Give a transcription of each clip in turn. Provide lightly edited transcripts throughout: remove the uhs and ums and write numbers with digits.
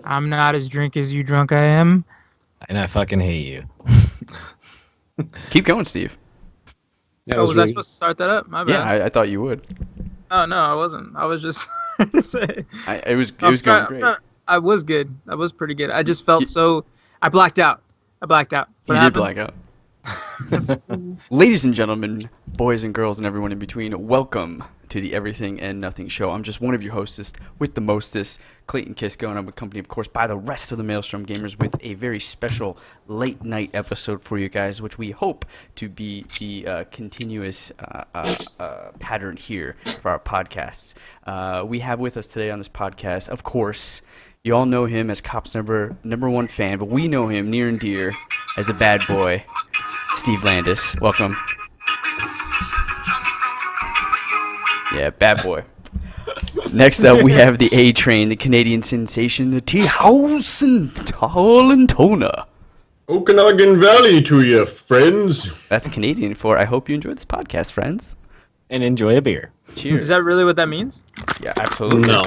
I'm not as drunk as you drunk I am. And I fucking hate you. Keep going, Steve. Yeah, Was I supposed to start that up? My bad. Yeah, I thought you would. Oh, no, I wasn't. I was just trying to say. It was going great. I was good. I was pretty good. I just felt I blacked out. What You did happened? black out. Ladies and gentlemen, boys and girls, and everyone in between, welcome to the Everything and Nothing Show. I'm just one of your hostess with the mostest, Clayton Kisko, and I'm accompanied, of course, by the rest of the Maelstrom gamers with a very special late night episode for you guys, which we hope to be the continuous pattern here for our podcasts. We have with us today on this podcast, of course, you all know him as Cop's number one fan, but we know him near and dear as the bad boy, Steve Landis. Welcome. Yeah, bad boy. Next up, we have the A Train, the Canadian sensation, the Tea-House and Tolentona. Okanagan Valley to you, friends. That's Canadian for I hope you enjoy this podcast, friends. And enjoy a beer. Cheers. Is that really what that means? Yeah, absolutely. No.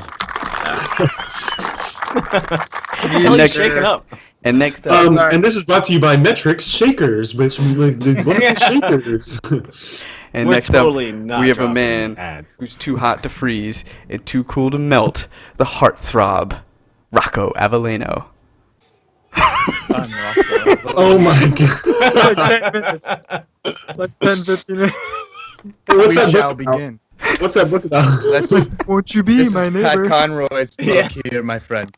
And next, Shake it up. and next up, And this is brought to you by Metrix Shakers, which the wonderful shakers. and We're next totally up, not we have a dropping man ads. who's too hot to freeze and too cool to melt, the heartthrob, Rocco Avellino. Oh my god. 10 minutes. Like 10, 15 minutes. What's We that shall book about? begin. What's that book about? That's Won't you be this my is neighbor? Pat Conroy's book Yeah. here, my friend.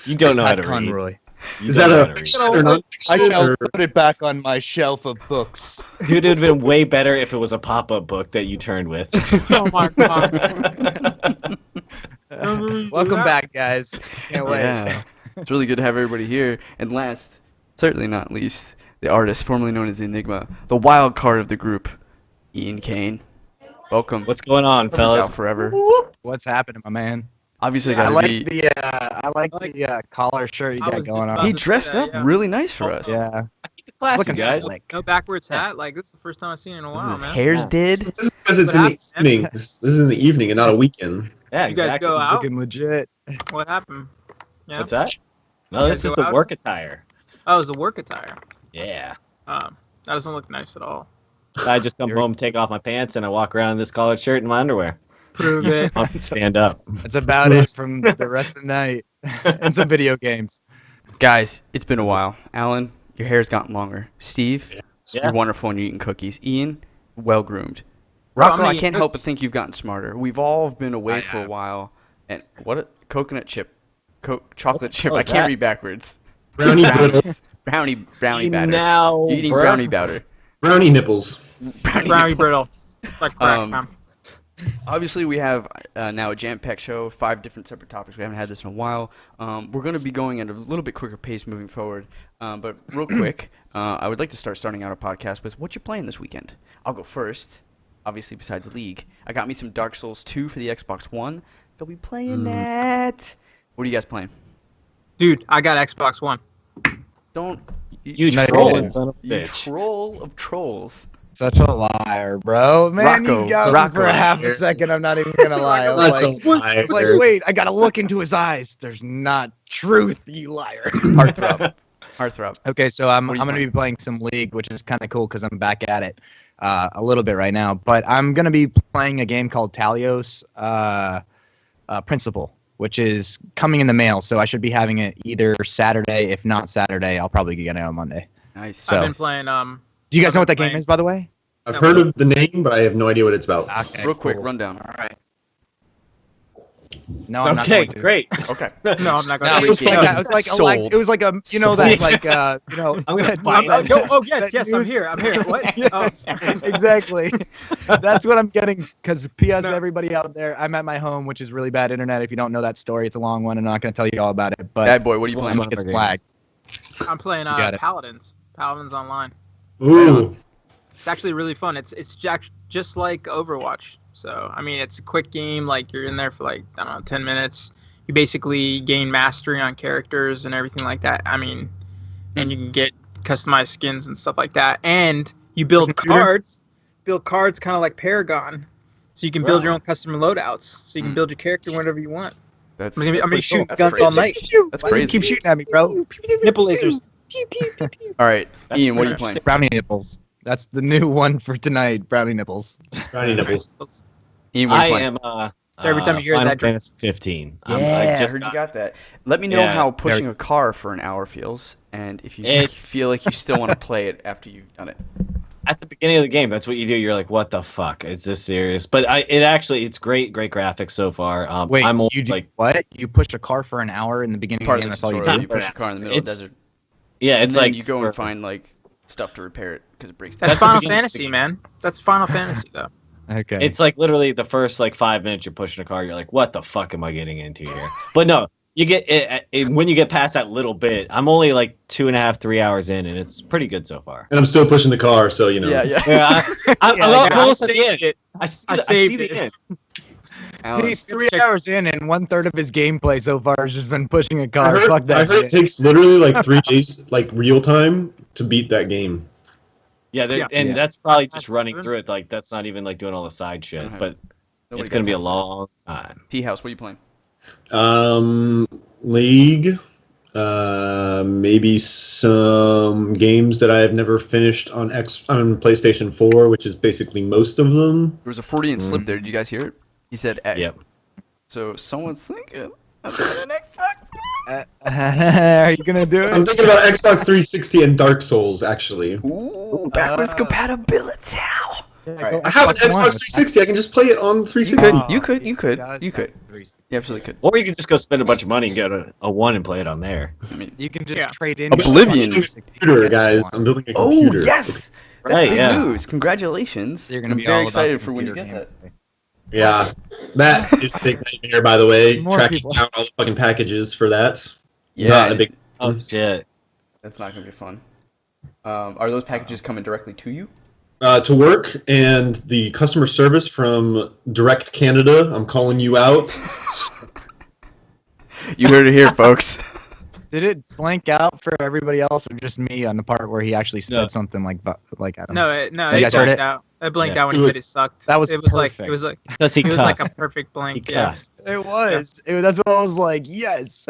You don't know how Pat to read. Conroy. You Is don't that know a how to read. fiction or I non-fiction? shall or- put it back on my shelf of books. Dude, it would have been way better if it was a pop-up book that you turned with. Oh my god. Welcome back, guys. Can't wait. Yeah, it's really good to have everybody here. And last, certainly not least, the artist formerly known as the Enigma, the wild card of the group, Ian Kane. Welcome. What's going on, fellas? Out forever. What's happening, my man? Obviously, I gotta like be. the collar shirt you I got was going just on. about He to say dressed that, up yeah. really nice for us. Yeah. Keep it classy, Looking guys. slick. No backwards hat. Like, this is the first time I've seen it in a while, His man. hair's did. This is because it's in the evening. This is in the evening and not a weekend. Yeah, You guys exactly. go He's out? looking legit. What happened? Yeah. What's that? No, You this guys is go the out? work attire. Oh, it was a work attire. Yeah. That doesn't look nice at all. I just come home, take off my pants, and I walk around in this collared shirt and my underwear. Prove it. I'll stand up. That's about it from the rest of the night. And some video games. Guys, it's been a while. Alan, your hair's gotten longer. Steve, Yeah. you're wonderful and you're eating cookies. Ian, well groomed. Bro, I'm Rocco, gonna I eat can't help but cookies. think you've gotten smarter. We've all been away I for a have. while. And coconut chip, chocolate chip. What I is can't that? read backwards. Brownie brittle. brownie You batter. now, You're eating bruh. brownie batter. Brownie nipples. Brownie nipples. brittle. It's like crack, Um, Obviously, we have now a jam-packed show, 5 different separate topics. We haven't had this in a while. We're going to be going at a little bit quicker pace moving forward. But real quick, I would like to starting out our podcast with what you're playing this weekend. I'll go first, obviously, besides League. I got me some Dark Souls 2 for the Xbox One. I'll be playing that. What are you guys playing? Dude, I got Xbox One. Don't... You Not trolling even. son of a You bitch. troll of trolls. Such a liar, bro. Man, Rocco, you got me Rocco. for half a second. I'm not even gonna lie. I was That's like, a liar. it's like, wait, I gotta look into his eyes. There's not truth, you liar. Heartthrob. Heartthrob. Okay, so I'm What are you gonna be playing some League, which is kind of cool because I'm back at it a little bit right now. But I'm gonna be playing a game called Talios Principle, which is coming in the mail. So I should be having it either Saturday. If not Saturday, I'll probably get it on Monday. Nice. So- I've been playing, Do you guys know what that game Playing. is, by the way? I've heard of the name, but I have no idea what it's about. Okay, Real quick, cool. rundown. All right. No, I'm not Okay, going to. great. Okay. no, I'm not No, going it was to. like that. It was like Sold. it was like a you know Sold. that like you know I'm gonna that- buy that- it. Oh, yes, that yes, I'm news- here. I'm here. What? Yes, exactly. That's what I'm getting. Because P.S. No. Everybody out there, I'm at my home, which is really bad internet. If you don't know that story, it's a long one, and I'm not going to tell you all about it. But Bad boy, what are you Just playing? one. it gets Games. flagged. I'm playing got it. Paladins. Paladins Online. Ooh. It's actually really fun. It's just like Overwatch. So, I mean, it's a quick game. Like, you're in there for, like, I don't know, 10 minutes. You basically gain mastery on characters and everything like that. I mean, and you can get customized skins and stuff like that. And you build Person shooter? cards. Build cards kind of like Paragon. So you can build your own custom loadouts. So you can build your character whenever you want. That's I'm gonna be shooting That's guns all crazy. night. That's Why do you crazy. keep shooting at me, bro? Nipple lasers. All right, That's Ian, what are you pretty playing? Brownie nipples. That's the new one for tonight. Brownie nipples. Brownie nipples. Ian, what are I you playing? am. So every time you hear Final that, Fantasy 15. Yeah, I heard you got that. Let me know Yeah, how pushing a car for an hour feels, and if you feel like you still want to play it after you've done it. At the beginning of the game, that's what you do. You're like, "What the fuck? Is this serious?" But it's great graphics so far. Wait, I'm you do like, what? You push a car for an hour in the beginning Part of of the the game. That's all you tutorial, do. you push a car in the middle of the It's- desert. yeah, And it's then like you go and find like stuff to repair it because it breaks down. that's the Final beginning of the Fantasy, game. man. That's Final Fantasy, though. Okay. It's like literally the first like 5 minutes you're pushing a car. You're like, "What the fuck am I getting into here?" But no, you get it when you get past that little bit. I'm only like 2.5, 3 hours in, and it's pretty good so far. And I'm still pushing the car, so you know. Yeah, yeah. Yeah, I'm I almost at the saved end. it. I see I the saved it. end. Alan, He's 3 hours in, and 1/3 of his gameplay so far has just been pushing a I car. heard, Fuck that I heard it shit. takes literally like 3 days, like real time, to beat that game. Yeah, Yeah. and Yeah. that's probably just That's running good. through it. Like that's not even like doing all the side shit. Okay. But nobody it's got gonna be a time for that. long time. T-House, what are you playing? League, maybe some games that I have never finished on PlayStation 4, which is basically most of them. There was a Freudian slip there. Did you guys hear it? He said X. Yep. So someone's thinking of doing an Xbox. Are you gonna do I'm it? thinking about Xbox 360 and Dark Souls, actually. Ooh, backwards compatibility. Yeah, I have an Xbox One. 360. I can just play it on You 360. could, Oh, you could, you could, Guys, you could. Xbox You absolutely could. Or you could just go spend a bunch of money and get a one and play it on there. I mean, You can just Yeah. trade in. Oblivion. I'm building a computer, guys. I'm building a oh computer. yes, that's Right, big yeah. news. Congratulations. You're gonna I'm be very all about excited the for when you get computer that. game. Yeah, that is a big nightmare, by the way. More Tracking people. down all the fucking packages for that. Yeah, Not a and big. Oh shit! that's not gonna be fun. Are those packages coming directly to you? To work, and the customer service from Direct Canada, I'm calling you out. You heard it here, folks. Did it blank out for everybody else, or just me on the part where he actually said No. something like I don't No, know. it You guys heard blanked it? out. It blanked Yeah. out when It he said was- it sucked. that was it was like perfect. it was like Because he it was like a cussed. perfect He blank. Yeah. cussed. It was. That's what I was like. Yes.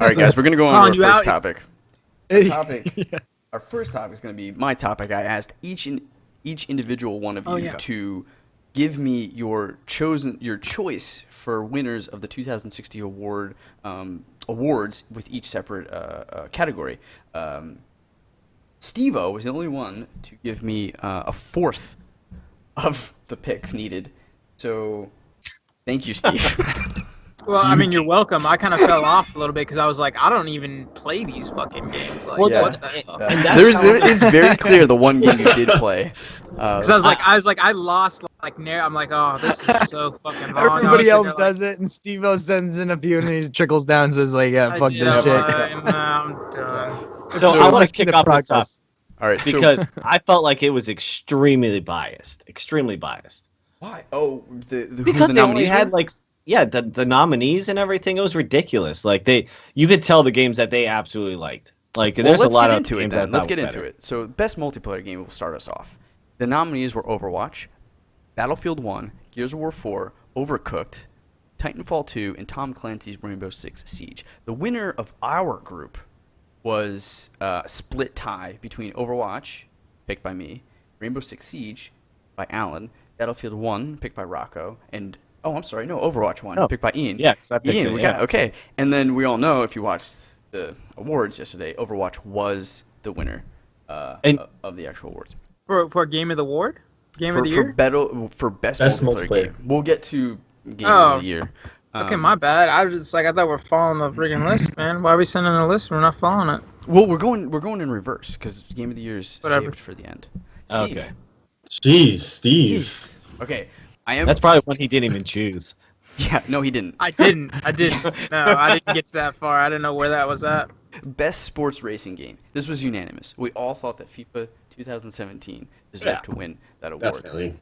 All right, guys, we're gonna go on Calling to our you first out. topic. Topic. Yeah. Our first topic is going to be my topic. I asked each individual one of you yeah. to give me your choice for winners of the 2060 awards with each separate category. Steve-O was the only one to give me a fourth of the picks needed. So, thank you, Steve. Well, I mean, you're welcome. I kind of fell off a little bit because I was like, I don't even play these fucking games. Like, Well, yeah. what the fuck? It's very clear the one game you did play. Because I was like, I lost like I'm like, oh, this is so fucking long. Everybody else does it, and Steve-O sends in a few, and he trickles down and says like, "Yeah, fuck this shit." I'm done. So So I want Let's to see kick the off this top progress. All right, so because I felt like it was extremely biased. Extremely biased. why? Oh, who Because the they only nominees had were? like the nominees and everything. It was ridiculous. Like you could tell the games that they absolutely liked. Like Well, there's let's a lot get of into it games then. I Let's thought get were into better. it. So, best multiplayer game will start us off. The nominees were Overwatch, Battlefield 1, Gears of War 4, Overcooked, Titanfall 2, and Tom Clancy's Rainbow Six Siege. The winner of our group was a split tie between Overwatch, picked by me, Rainbow Six Siege by Alan, Battlefield 1, picked by Rocco, and Overwatch 1, Oh. picked by Ian. Yeah, 'cause I picked Ian, it, we yeah. got okay. And then we all know, if you watched the awards yesterday, Overwatch was the winner And- of the actual awards. For Game of the Award? Game of the Year? For best Best multiplayer multiplayer. game. We'll get to game Oh. of the year. Okay, my bad. I thought we're following the friggin' list, man. Why are we sending a list? We're not following it. Well, we're going in reverse because game of the year is Whatever. saved for the end. Okay, Jeez, Steve. Jeez. Okay, I am. that's probably one he didn't even choose. Yeah, no, he didn't. I didn't. No, I didn't get to that far. I didn't know where that was at. Best sports racing game. This was unanimous. We all thought that FIFA 2017 deserved Yeah. to win that award. Definitely.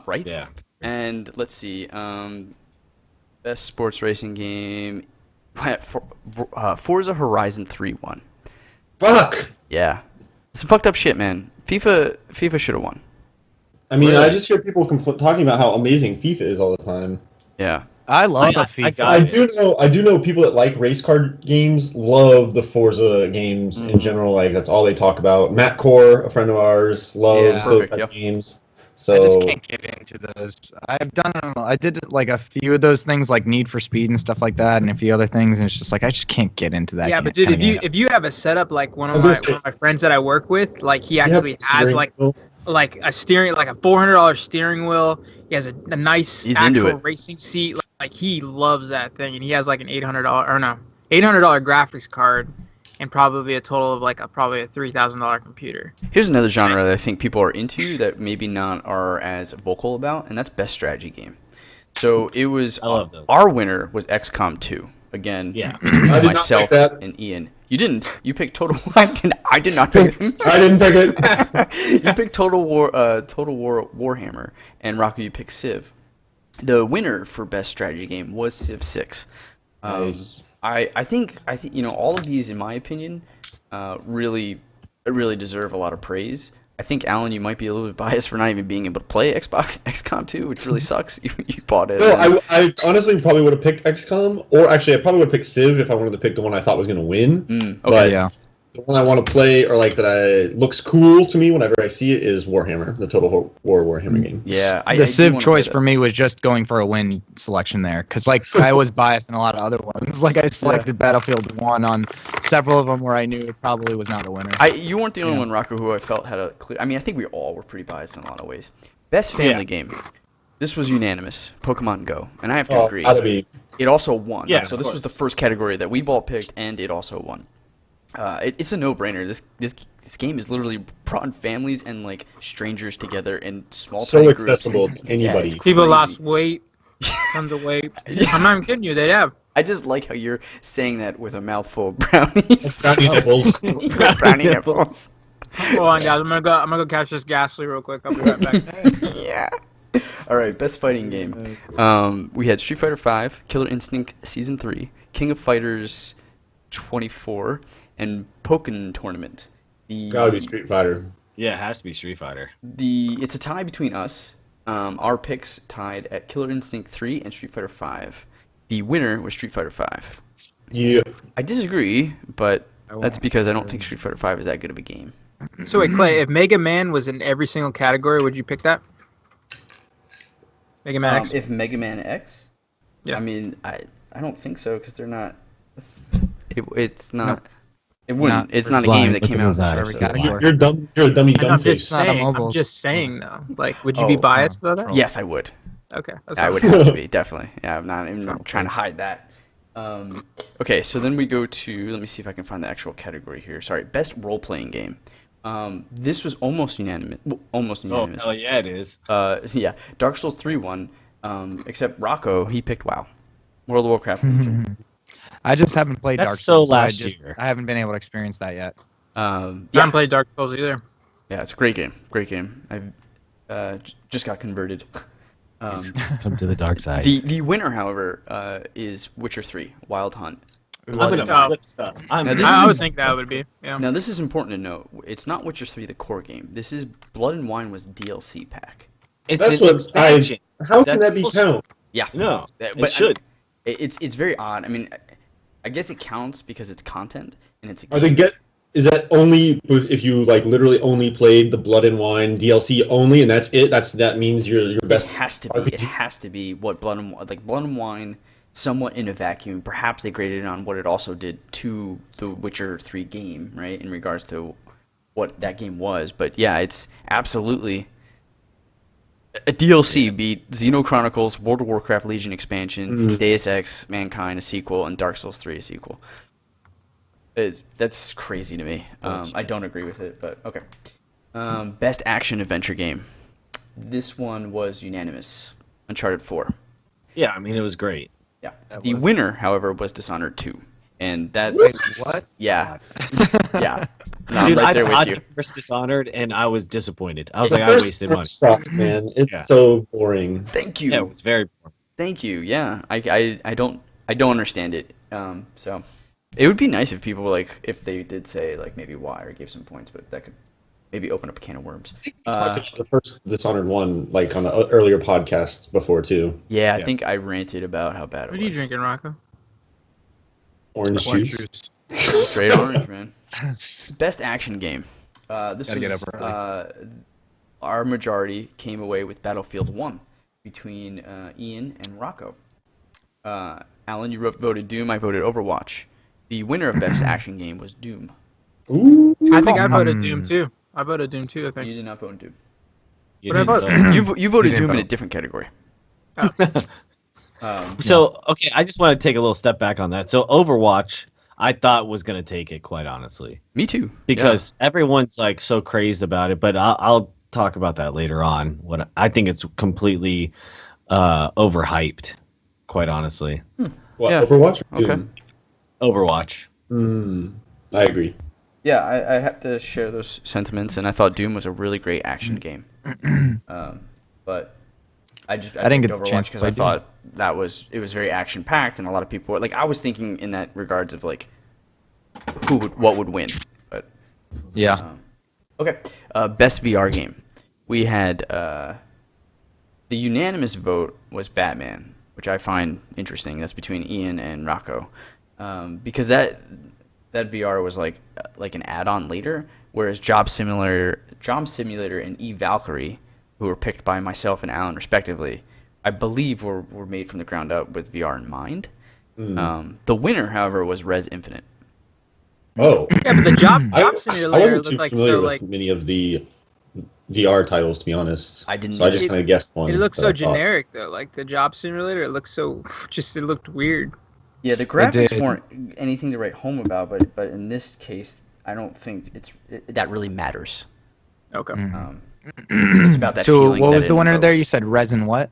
Right? Yeah. And let's see. Best sports racing game. Forza Horizon 3 won. Fuck. Yeah. Some fucked up shit, man. FIFA should have won. I mean, Really? I just hear people talking about how amazing FIFA is all the time. Yeah. I love I FIFA. got I do know people that like race car games love the Forza games in general. Like that's all they talk about. Matt Core, a friend of ours, loves Yeah. those Perfect, type of yep. games. I just So can't get into those. I did like a few of those things like Need for Speed and stuff like that, and a few other things, and it's just like I just can't get into that. Yeah, but dude, kinda game. if you have a setup like I was gonna say- one of my friends that I work with, like he you have actually the has steering wheel. like a steering, like a $400 steering wheel. He has a nice He's into actual it. racing seat. Like he loves that thing, and he has like an $800 graphics card, and probably a total of like probably a $3,000 computer. Here's another genre that I think people are into that maybe not are as vocal about, and that's best strategy game. So it was I love those. our winner was XCOM 2. Again, Yeah. between I did not myself pick that. and Ian. You didn't. You picked Total. I did not pick him. I didn't pick it. You picked Total War Warhammer, and Rocco, you picked Civ. The winner for best strategy game was Civ 6. Nice. I think all of these, in my opinion, really deserve a lot of praise. I think, Alan, you might be a little bit biased for not even being able to play XCOM 2, which really sucks. You bought it. No, I honestly probably would have picked XCOM, or actually I probably would have picked Civ if I wanted to pick the one I thought was going to win. Okay. But Yeah. the one I want to play, or like that looks cool to me whenever I see it, is Warhammer, the Total War Warhammer game. Yeah, I The do Civ wanna choice play for me was just going for a win selection there, because like I was biased in a lot of other ones. Like I selected Battlefield 1 on several of them where I knew it probably was not a winner. You weren't the only one, Rocco, who I felt had a clear. I mean, I think we all were pretty biased in a lot of ways. Best family game. This was unanimous. Pokemon Go, and I have to agree. Gotta be. It also won. Yeah, So of this was the course. first category that we've all picked, and it also won. It's a no-brainer. This game is literally brought families and like strangers together in small So tiny accessible groups. to anybody. it's People crazy. lost weight, tons of weight. I'm not even kidding you. They have. I just like how you're saying that with a mouthful of brownies. Brownie nipples. Brownie nipples. Hold on, guys. I'm gonna go catch this Ghastly real quick. I'll be right back. Yeah. All right, best fighting game. We had Street Fighter V, Killer Instinct Season 3, King of Fighters 24, and Pokken Tournament. Gotta be Street Fighter. Yeah, it has to be Street Fighter. It's a tie between us. Our picks tied at Killer Instinct 3 and Street Fighter V. The winner was Street Fighter V. Yeah. I disagree, but that's because I don't think Street Fighter V is that good of a game. So wait, Clay, if Mega Man was in every single category, would you pick that? Mega Man X? If Mega Man X, Yeah. I mean, I don't think so because they're not. It's not. It wouldn't. It's not a game that came out for every category. You're dumb. You're a dummy I'm dumb just face. not a saying. mobile. I'm just saying though. Like, would you be Oh, biased though? That? Yes, I would. Okay. That's I fine. would have to be, definitely. Yeah, I'm not even trying to hide that. Okay, so then we go to, let me see if I can find the actual category here. Sorry, best role-playing game. This was almost unanimous. Almost Oh, unanimous. hell yeah, it is. Yeah, Dark Souls 3 won, except Rocco, he picked WoW. World of Warcraft. Legion. I just haven't played That's Dark so Souls. last year. I haven't been able to experience that yet. I Yeah, haven't played Dark Souls either. yeah, it's a great game. Great game. I've just got converted. Let's come to the dark side. The winner, however, is Witcher 3, Wild Hunt. I'm gonna flip stuff. Now, this I is- would think that would be. Yeah. Now, this is important to note. It's not Witcher 3, the core game. This is Blood and Wine was DLC pack. It's That's an what expansion. How can That's that be bullshit. count? Yeah. No, But it should. It's very odd. I mean, I guess it counts because it's content and it's a Are game. they Is that only if you like literally only played the Blood and Wine DLC only, and that's it? That means you're your best. It has to be. RPG? It has to be what Blood and Wine, somewhat in a vacuum. Perhaps they graded it on what it also did to the Witcher 3 game, right? In regards to what that game was. But yeah, it's absolutely a DLC beat Xeno Chronicles, World of Warcraft Legion expansion, Deus Ex Mankind a sequel, and Dark Souls 3 a sequel. That's crazy to me. I don't agree with it, but okay. Best action adventure game. This one was unanimous. Uncharted 4. Yeah, I mean it was great. Yeah. The winner, however, was Dishonored 2. And that What? Yeah. Yeah. No, I'm Dude, right there I with you. first Dishonored, and I was disappointed. I was The like, I first wasted part money. sucked, man. It's Yeah. so boring. Thank you. Yeah, it was very boring. Thank you. Yeah. I don't understand it. So it would be nice if people if they did say maybe why or gave some points, but that could maybe open up a can of worms. I think we talked about the first Dishonored one, like on the earlier podcasts before too. Yeah, I think I ranted about how bad it was. What are you drinking, Rocco? Orange juice. Straight orange, man. Best action game. This Gotta get was up our majority came away with Battlefield 1 between Ian and Rocco. Alan, you voted Doom. I voted Overwatch. The winner of best action game was Doom. Ooh. I think I voted Doom too. I voted Doom too. I think. You did not vote Doom. You But I didn't vote- vote. You voted didn't Doom in a vote. different category. So, okay, I just want to take a little step back on that. So, Overwatch, I thought was going to take it, quite honestly, Me too. because everyone's like so crazed about it. But I'll talk about that later on. What I think it's completely overhyped, quite honestly. What, Yeah. Overwatch? Or Okay. Doom? Overwatch. I agree. Yeah, I have to share those sentiments, and I thought Doom was a really great action game. But I didn't get the Overwatch chance to because play I Doom. thought it was very action packed, and a lot of people like I was thinking in that regards of like what would win. But Yeah. okay, best VR game. We had the unanimous vote was Batman, which I find interesting. That's between Ian and Rocco, because that VR was like an add-on later, whereas Job Simulator, and Valkyrie, who were picked by myself and Alan respectively, I believe were made from the ground up with VR in mind. The winner, however, was Res Infinite. Oh, Yeah, but the job I simulator wasn't too looked like familiar so with like many of the VR titles, to be honest. I didn't. So I just It- kind of guessed one. it looked that so I thought. generic though. Like the job simulator, it looked so it looked weird. Yeah, the graphics did. weren't anything to write home about, but in this case, I don't think that really matters. Okay. It's about that So feeling. what that was it the winner there? You invokes. said Resin what?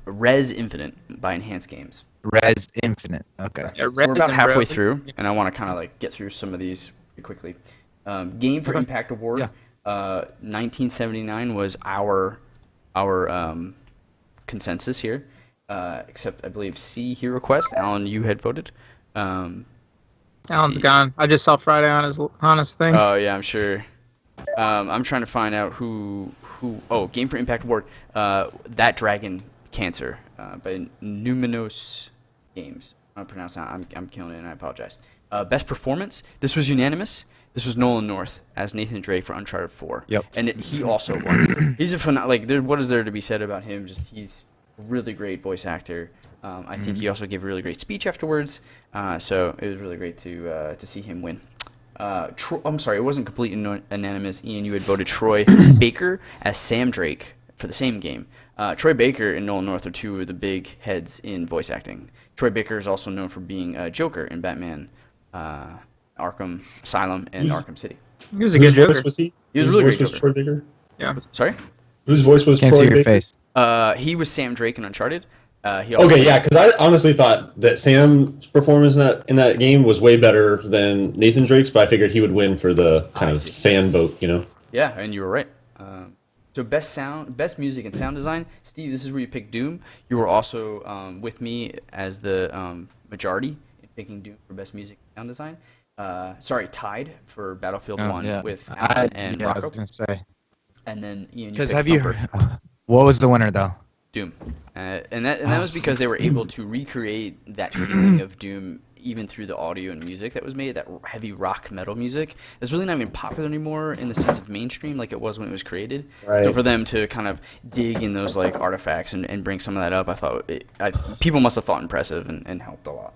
Res Infinite by Enhanced Games. Res Infinite. Okay. Yeah, So we're about Resin, halfway bro. through, and I want to kind of like get through some of these pretty quickly. Game for Okay. Impact Award. Yeah. 1979 was our consensus here, except I believe C Hero Quest. Alan, you had voted. Alan's see. gone. I just saw Friday on his thing. Oh yeah, I'm sure. I'm trying to find out who. Oh, Game for Impact Award. That Dragon Cancer by Numinos Games. I'm pronouncing that. I'm killing it, and I apologize. Best performance. This was unanimous. This was Nolan North as Nathan Drake for Uncharted 4. Yep. And he also won. He's a what is there to be said about him? Just he's a really great voice actor. I think he also gave a really great speech afterwards. So it was really great to see him win. I'm sorry, it wasn't completely unanimous. Ian, you had voted Troy Baker as Sam Drake for the same game. Troy Baker and Nolan North are two of the big heads in voice acting. Troy Baker is also known for being Joker in Batman, Arkham Asylum, and Arkham City. He was a Whose good voice Joker. was he? He was Whose really voice great was Joker. Troy Baker? Sorry? Whose voice was Can't Troy see your Baker? face. He was Sam Drake in Uncharted. He also Okay, yeah, because I honestly thought that Sam's performance in that game was way better than Nathan Drake's, but I figured he would win for the kind I of see. fan vote, you know? Yeah, and you were right. So best music and sound design. Steve, this is where you picked Doom. You were also with me as the majority in picking Doom for best music and sound design. Sorry, tied for Battlefield 1 with Alan and I was Rocco. gonna say. And then Ian, you Because picked have you? Thumper. What was the winner though? Doom, and that was because they were able to recreate that feeling of Doom even through the audio and music that was made, that heavy rock metal music. It's really not even popular anymore in the sense of mainstream like it was when it was created. Right. So for them to kind of dig in those like artifacts and bring some of that up, I thought people must have thought impressive and helped a lot.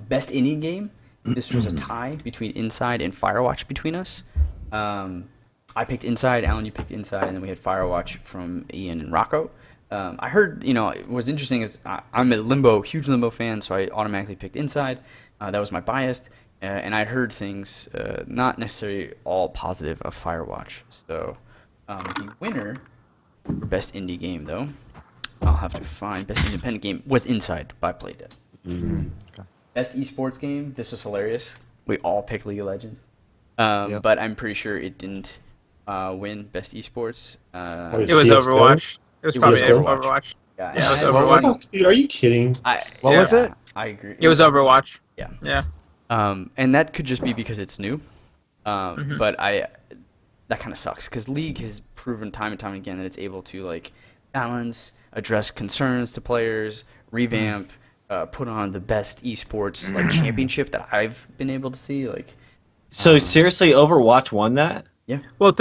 Best indie game. This was a tie between Inside and Firewatch between us. I picked Inside, Alan, you picked Inside, and then we had Firewatch from Ian and Rocco. I heard, what's interesting is I'm a huge Limbo fan, so I automatically picked Inside. That was my bias. And I heard things not necessarily all positive of Firewatch. So the winner for Best Indie Game, though, I'll have to find Best Independent Game, was Inside by Playdead. Best Esports Game, this was hilarious. We all picked League of Legends. Yep. But I'm pretty sure it didn't win Best Esports. It was CS:GO? Overwatch. It was It probably was Overwatch. Overwatch. Yeah, it was What Overwatch. Oh, dude, are you kidding? What was it? I agree. It was Overwatch. Yeah. Yeah. And that could just be because it's new. But that kind of sucks because League has proven time and time again that it's able to like balance, address concerns to players, revamp, put on the best esports like championship that I've been able to see. Like, So seriously, Overwatch won that? Well,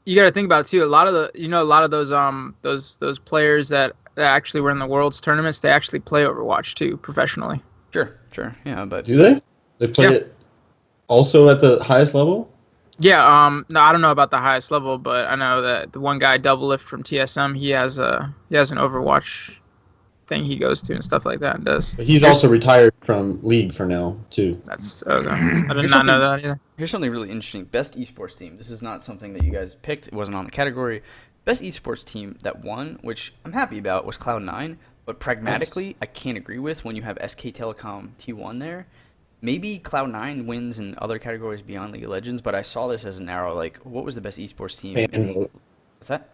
you got to think about it too. A lot of those players that actually were in the World's tournaments, they actually play Overwatch too professionally. sure, yeah, but Do they? They play it also at the highest level? Yeah. No, I don't know about the highest level, but I know that the one guy, Double Lift from TSM, he has an Overwatch thing he goes to and stuff like that and does. But he's also retired from League for now too. That's okay. I did not know that either. Here's something really interesting. Best esports team. This is not something that you guys picked. It wasn't on the category. Best esports team that won, which I'm happy about, was Cloud9. But pragmatically, I can't agree with when you have SK Telecom T1 there. Maybe Cloud9 wins in other categories beyond League of Legends, but I saw this as an arrow. Like, what was the best esports team? Fan vote. What's that?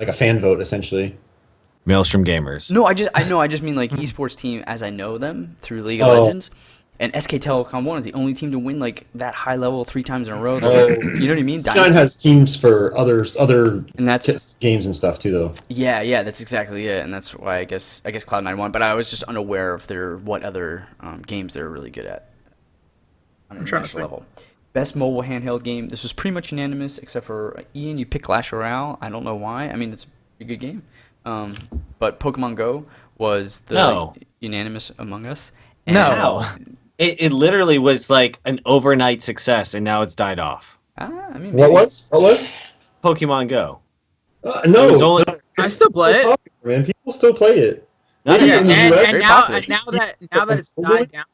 Like a fan vote, essentially. Maelstrom Gamers. No, I just mean like esports team as I know them through League of Legends. And SK Telecom 1 is the only team to win like that high level 3 times in a row. You know what I mean? Sky has teams for other and that's games and stuff too, though. Yeah, that's exactly it, and that's why I guess Cloud9 won. But I was just unaware of what other games they're really good at on an international level. Best mobile handheld game. This was pretty much unanimous, except for Ian. You picked Clash Royale. I don't know why. I mean, it's a good game. But Pokemon Go was the unanimous among us. And No. It literally was like an overnight success, and now it's died off. I mean, What was? Pokemon Go. No, It was only- I still play it. Popular, man. People still play it. Not Yeah, even in the and, US, and very now, popular. now that it's died down.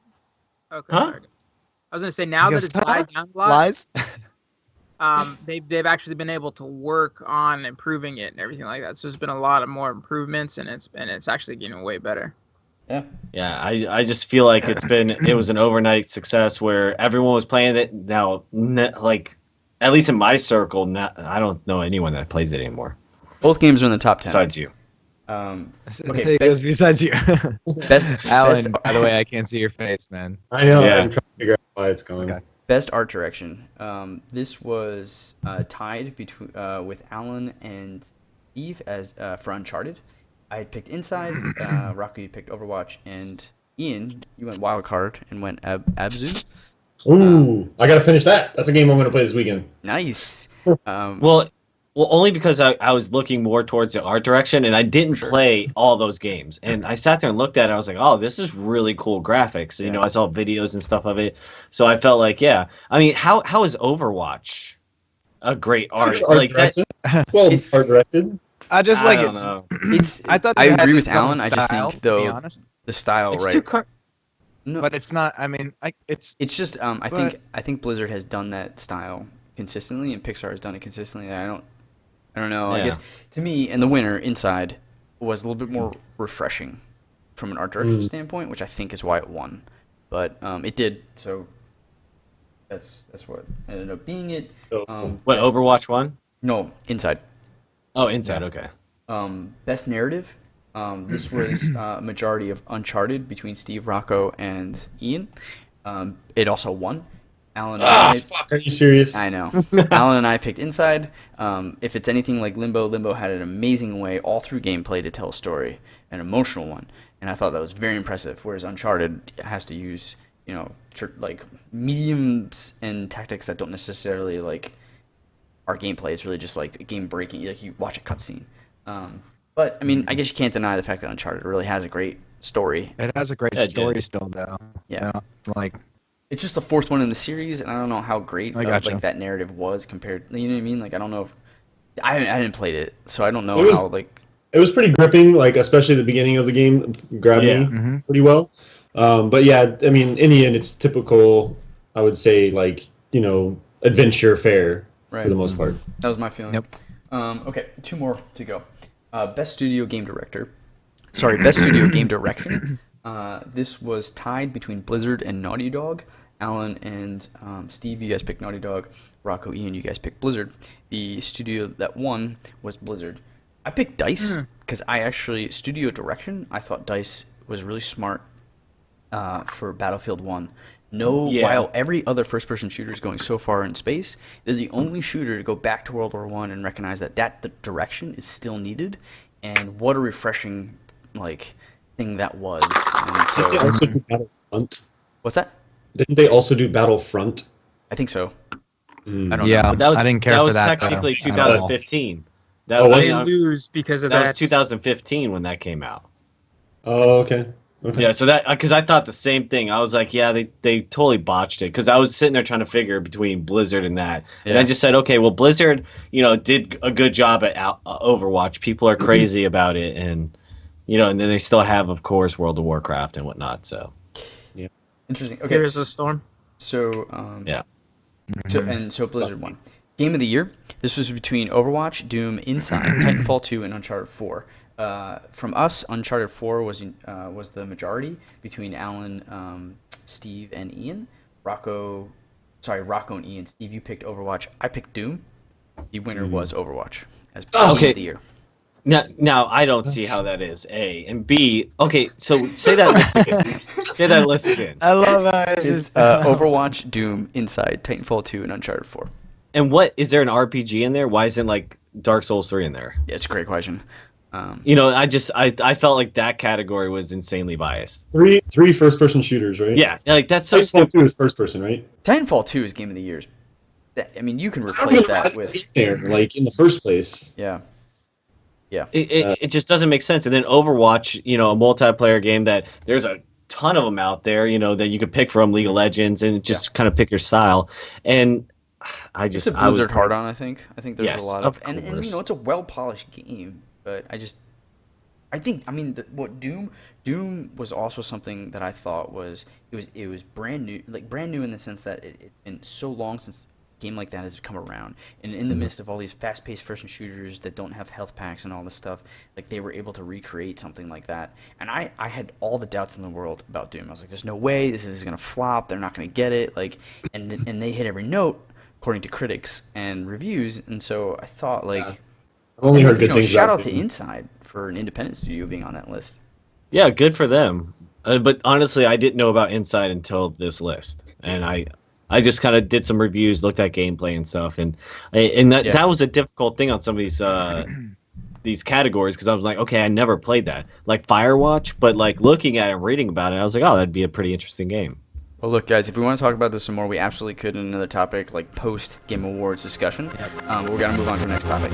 Okay, Huh? sorry. I was gonna say now that it's died down a lot. Lies. They've actually been able to work on improving it and everything like that. So there's been a lot of more improvements, and it's actually getting way better. Yeah, I just feel like it was an overnight success where everyone was playing it. Now, like, at least in my circle, I don't know anyone that plays it anymore. both games are in the top 10. Besides you. Okay, Besides you. best, Alan, by the way, I can't see your face, man. I know. Yeah. I'm trying to figure out why it's going. Okay. best art direction. This was tied between with Alan and Eve as for Uncharted. I had picked Inside. Rocky picked Overwatch, and Ian, you went Wild Card and went Abzu. Ooh, I gotta finish that. That's a game I'm gonna play this weekend. Nice. Well, only because I was looking more towards the art direction, and I didn't play all those games. And I sat there and looked at it. I was like, oh, this is really cool graphics. You know, I saw videos and stuff of it. So I felt like, yeah. I mean, how is Overwatch a great art? Like that. Well, art directed. I just I like don't it's. know. I thought I it had agree with its own Alan. I just style, think to be though honest. the style, It's right? too No, But it's not. I mean, it's. it's just I think Blizzard has done that style consistently, and Pixar has done it consistently. And I don't know. I Yeah. guess to me, and the winner Inside was a little bit more refreshing from an art direction standpoint, which I think is why it won. But it did, so that's what ended up being it. What, Overwatch 1? No, Inside. Oh, Inside, okay. Best narrative. This was majority of Uncharted between Steve, Rocco, and Ian. It also won. Alan and I, Fuck, are you serious? I know. Alan and I picked Inside. If it's anything like Limbo had an amazing way all through gameplay to tell a story, an emotional one, and I thought that was very impressive. Whereas Uncharted has to use, like mediums and tactics that don't necessarily like our gameplay. It's really just like game breaking. Like you watch a cutscene. But I mean, I guess you can't deny the fact that Uncharted really has a great story. It has a great story still, though. Yeah. Like. It's just the fourth one in the series, and I don't know how great gotcha. that narrative was compared. You know what I mean? Like I don't know if I didn't play it, so I don't know how like. It was pretty gripping, like especially the beginning of the game grabbed me pretty well. But yeah, I mean, in the end, it's typical. I would say like adventure fare for the most part. That was my feeling. Yep. Okay, 2 more to go. Best studio game director. Sorry, best studio game direction. This was tied between Blizzard and Naughty Dog. Alan and Steve, you guys picked Naughty Dog. Rocco, Ian, you guys picked Blizzard. The studio that won was Blizzard. I picked DICE because studio direction, I thought DICE was really smart for Battlefield 1, While every other first-person shooter is going so far in space, they're the only shooter to go back to World War I and recognize that the direction is still needed, and what a refreshing thing that was. And so, Didn't they also do Battlefront? What's that? Didn't they also do Battlefront? I think so. I don't know. Yeah, That was, I didn't care for that. That was technically at all. 2015. They lose because of that that. was 2015 when that came out. Oh, okay. Okay. Yeah, so that because I thought the same thing. I was like, yeah, they totally botched it because I was sitting there trying to figure between Blizzard and that, and I just said, okay, well, Blizzard, did a good job at Overwatch. People are crazy about it, and and then they still have, of course, World of Warcraft and whatnot. So, yeah, interesting. Okay, Here's the storm. So, yeah. So Blizzard won. Game of the year. This was between Overwatch, Doom, Inside, Titanfall 2, and Uncharted 4. From us, Uncharted 4 was the majority between Alan, Steve, and Ian. Rocco and Ian. Steve, you picked Overwatch. I picked Doom. The winner was Overwatch as Game of the year. Now I don't see how that is. A and B. Okay, so say that list again. Say that list again. I love that. It's Overwatch, Doom, Inside, Titanfall 2, and Uncharted 4. And what is there an RPG in there? Why isn't Dark Souls 3 in there? Yeah, it's a great question. I felt like that category was insanely biased. Three first-person shooters, right? Yeah, that's so Titanfall stupid. 2 is first-person, right? Titanfall 2 is Game of the Year. You can replace that with there, in the first place. Yeah. It just doesn't make sense. And then Overwatch, a multiplayer game that there's a ton of them out there, that you could pick from, League of Legends, and just kind of pick your style. And it's a Blizzard hard on. I think there's a lot of and it's a well polished game, but what Doom was also something that I thought was brand new in the sense that it's been so long since a game like that has come around, and in the midst of all these fast paced first person shooters that don't have health packs and all this stuff, they were able to recreate something like that. And I had all the doubts in the world about Doom. I was like, there's no way this is gonna flop. They're not gonna get it. And they hit every note according to critics and reviews, and so I thought I've only heard good things. Shout out to Inside for an independent studio being on that list. Yeah, good for them. But honestly, I didn't know about Inside until this list, and I just kind of did some reviews, looked at gameplay and stuff, and that was a difficult thing on some of these categories because I was like, okay, I never played that, like Firewatch, but looking at it and reading about it, I was like, oh, that'd be a pretty interesting game. Well, look, guys, if we want to talk about this some more, we absolutely could in another topic, post Game Awards discussion. But we're going to move on to the next topic.